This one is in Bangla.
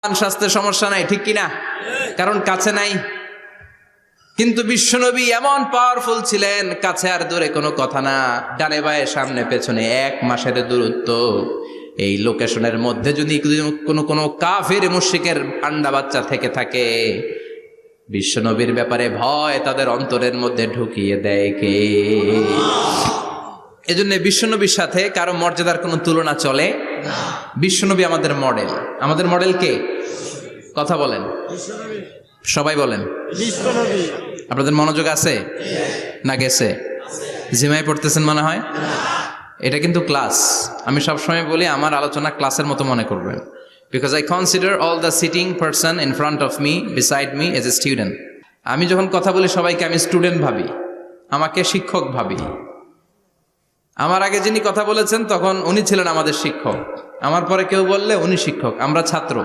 স্বাস্থ্যের সমস্যা নাই, ঠিক কিনা? কারণ কাছে নাই। কিন্তু বিশ্বনবী এমন পাওয়ারফুল ছিলেন, কাছে আর দূরে কোনো কথা না, ডানে বায়ে সামনে পেছনে 1 মাসের দূরত্ব। এই লোকেশনের মধ্যে যদি কোনো কাফির মুশরিকের আন্ডা বাচ্চা থেকে থাকে, বিশ্বনবীর ব্যাপারে ভয় তাদের অন্তরের মধ্যে ঢুকিয়ে দেয় কে? এজন্য বিশ্বনবীর সাথে কারো মর্যাদার কোনো তুলনা চলে না। বিশ্বনবী আমাদের মডেল। আমাদের মডেল কে? কথা বলেন, সবাই বলেন। আপনাদের মনোযোগ আছে না গেছে? জিমাই পড়তেছেন মনে হয়। এটা কিন্তু ক্লাস। আমি সবসময় বলি আমার আলোচনা ক্লাসের মতো মনে করবেন, because I consider all the sitting person in front of me beside me as a student. আমি যখন কথা বলি সবাইকে আমি স্টুডেন্ট ভাবি, আমাকে শিক্ষক ভাবি। আমার আগে যিনি কথা বলেছেন তখন উনি ছিলেন আমাদের শিক্ষক, আমার পরে কেউ বললে উনি শিক্ষক, আমরা ছাত্র।